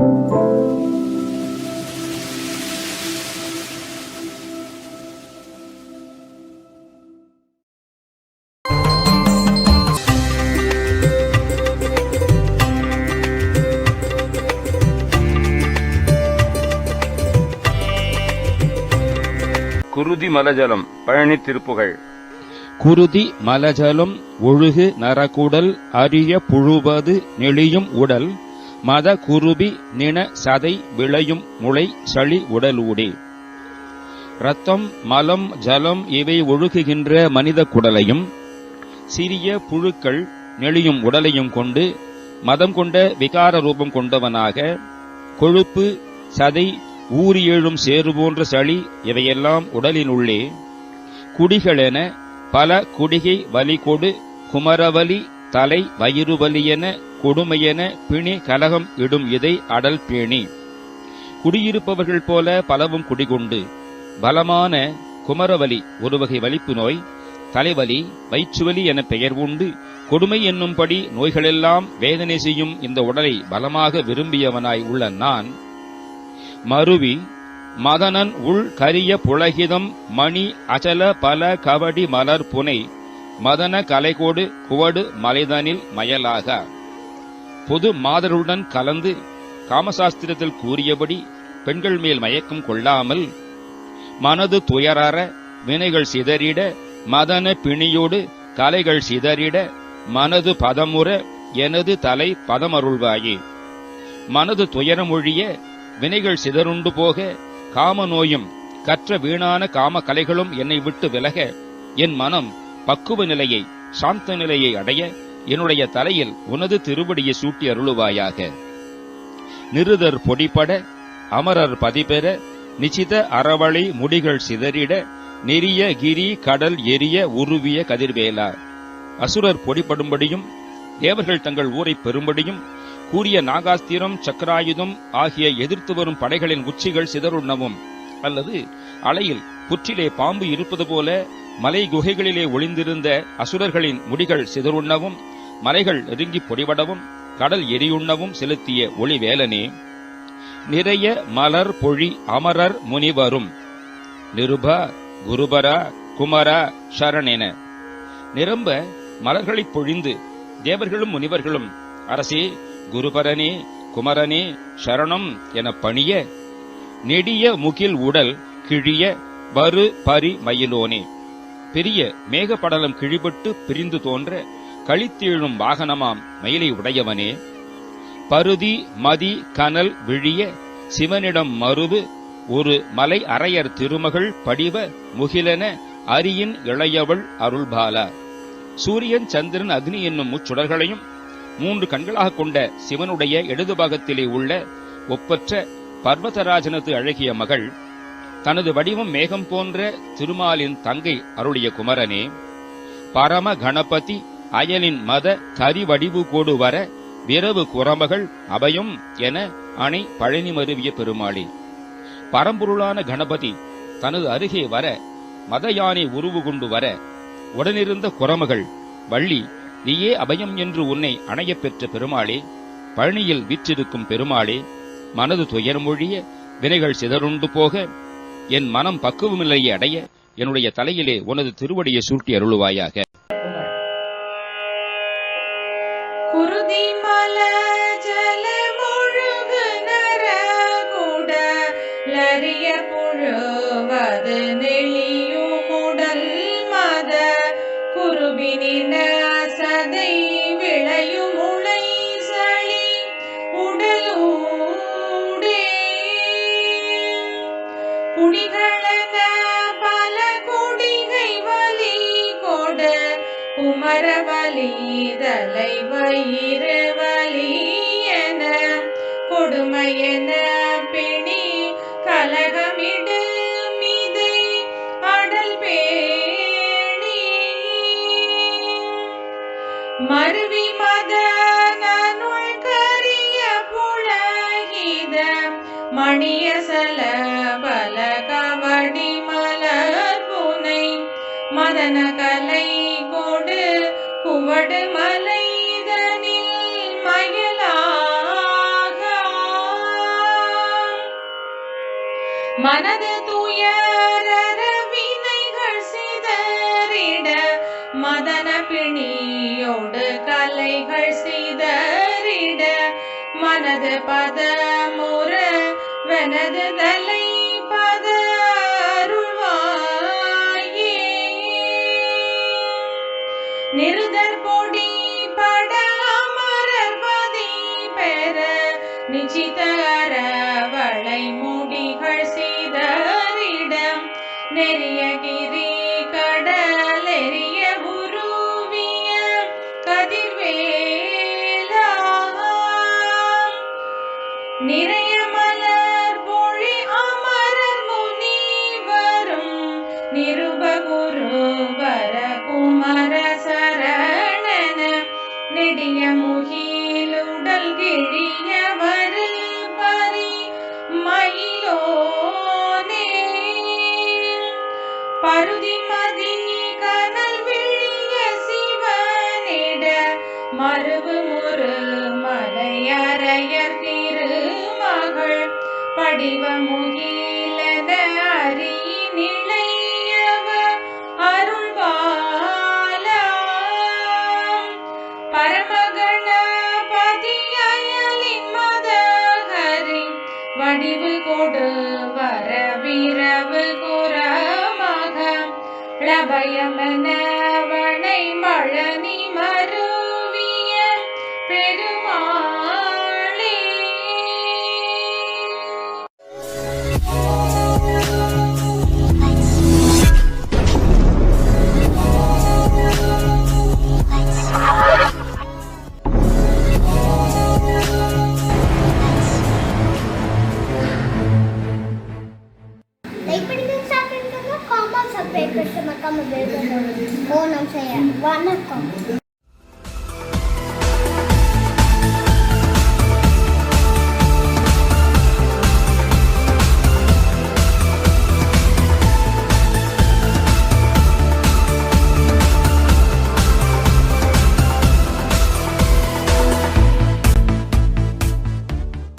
குருதி மலஜலம் பழனி திருப்புகழ். குருதி மலஜலம் ஒழுகு நரகுடல் அரிய புழுவது நெளியும் உடல் மத குருபி நின சதை விளையும் முளை சளி உடலூடே. இரத்தம் மலம் ஜலம் இவை ஒழுகுகின்ற மனித குடலையும் சிறிய புழுக்கள் நெளியும் உடலையும் கொண்டு மதம் கொண்ட விகார ரூபம் கொண்டவனாக கொழுப்பு சதை ஊறி எழும் சேறு போன்ற சளி இவையெல்லாம் உடலினுள்ளே குடிகளென பல குடிகை வலி கொடு குமரவலி தலை வயிறு வலியென கொடுமையென பிணி கலகம் இடும் இதை அடல் பேணி. குடியிருப்பவர்கள் போல பலவும் குடிகொண்டு பலமான குமரவலி ஒரு வகை வலிப்பு நோய், தலைவலி வயிற்றுவலி என பெயர் உண்டு கொடுமை என்னும்படி நோய்களெல்லாம் வேதனை செய்யும் இந்த உடலை பலமாக விரும்பியவனாய் உள்ள நான் மருவி மதனன் உள் கரிய புலகிதம் மணி அச்சல பல கவடி மலர் புனை மதன கலைகோடு குவடு மலைதனில் மயலாக. பொது மாதருடன் கலந்து காமசாஸ்திரத்தில் கூறியபடி பெண்கள் மேல் மயக்கம் கொள்ளாமல் மனது துயரார வினைகள் சிதறிட மதன பிணியோடு கலைகள் சிதறிட மனது பதமுற எனது தலை பதமருள்வாயே. மனது துயரமொழிய வினைகள் சிதறுண்டு போக காம நோயும் கற்ற வீணான காம கலைகளும் என்னை விட்டு விலக என் மனம் பக்குவ நிலையை சாந்த நிலையை அடைய என்னுடைய தலையில் உனது திருவடியை சூட்டி அருளுவாயாக. நிருதர் பொடிபட அமரர் பதிபெற நிச்சித அறவழை முடிகள் சிதறிட நெறிய கிரி கடல் எரிய உருவிய கதிர்வேலா. அசுரர் பொடிபடும்படியும் தேவர்கள் தங்கள் ஊரை பெறும்படியும் கூறிய நாகாஸ்திரம் சக்கராயுதம் ஆகிய எதிர்த்து வரும் படைகளின் உச்சிகள் சிதறுண்ணவும் அல்லது அலையில் புற்றிலே பாம்பு இருப்பது போல மலை குகைகளிலே ஒளிந்திருந்த அசுரர்களின் முடிகள் சிதறுண்ணவும் மலைகள் நெருங்கி பொடிபடவும் கடல் எரியுண்ணவும் செலுத்திய ஒளிவேலனே. நிறைய மலர் பொழி அமரர் முனிவரும் நிருப குருபரா குமரா சரணென நிரம்ப மலர்களைப் பொழிந்து தேவர்களும் முனிவர்களும் அரசே குருபரனே குமரனே சரணம் என பணிய நெடிய முகில் உடல் கிழிய வரு பரி மயிலோனே. பெரிய மேகப்படலம் கிழிபட்டு பிரிந்து தோன்ற கழித்தேழும் வாகனமாம் மயிலை உடையவனே. பருதி மதி கனல் விழிய சிவனிடம் மருவு ஒரு மலை அரையர் திருமகள் படிவ முகிலென அரியின் இளையவள் அருள்பாலா. சூரியன் சந்திரன் அக்னி என்னும் முச்சுடர்களையும் 3 கண்களாக கொண்ட சிவனுடைய இடது பாகத்திலே உள்ள ஒப்பற்ற பர்வதராஜனது அழகிய மகள் தனது வடிவம் மேகம் போன்ற திருமாலின் தங்கை அருளிய குமரனே. பரம கணபதி அயலின் மத கரிவடிவு கோடு வர விரவு குரமகள் அபயம் என அணை பழனி மருவிய பெருமாளே. பரம்பொருளான கணபதி தனது அருகே வர மத யானை உருவு கொண்டு வர உடனிருந்த குரமகள் வள்ளி நீயே அபயம் என்று உன்னை அணையப் பெற்ற பெருமாளே. பழனியில் வீற்றிருக்கும் பெருமாளே, மனது துயரமொழிய வினைகள் சிதறுண்டு போக என் மனம் பக்குவமில்லையை அடைய என்னுடைய தலையிலே உனது திருவடியை சூட்டி அருளுவாயாக. குருதி மலஜல முழுகு நரகுடலரிய புழுவது நெளியுமுடல் மத குருபினின சதை விளையும் முளை சளி உடலூடே. குடிகளன பல குடிகை வலி கொடு குமரவலி தலை வயிறு வலி என கொடுமையென பிணி கலகமிடு மிதை அடல் பேணி. மருவி மதனனுள் கரிய புலகித மணியசல பல கவடி மலர் புனை மதன கலை கொடு குவடு மலைதனில் மயலாக. மனது துயரற வினைகள் சிதறிட மதன பிணியோடு கலைகள் சிதறிட மனது பதமுற வனது தலை பத அருள்வாயே நிருதர் பொடி பட அமரர் பதி பெற நிச்சிதர வளை முடிகள் சிதறிட நெறிய கிரி கடலெறிய உருவிய கதிர்வேலா நிறைய மலர் பொழி அமரர் முனிவரும் நிருபகுருவர குமர சரணன நெடிய முகிலுடல் கிழியவர் பரி மயிலோனே பருதி மதி கனல் விழிய சிவனிட மருவு முரு மலையரையர் திருமகள் படிவ முகிலன அறி நிலையவ அருள்வாலா பரமகணபதி அயலின் மதஹரி வடிவு கொடு வர விரவு குரமக லபயமனவனை மழனி மருவிய பெருமாளே லைக் பண்ணுங்க, ஷேர் பண்ணுங்க, காமெண்ட் சப்ஸ்கிரைப் பண்ணுங்க, மறக்காம பெல் பட்டன் ஓ நம்ம செய்ய வணக்கம்.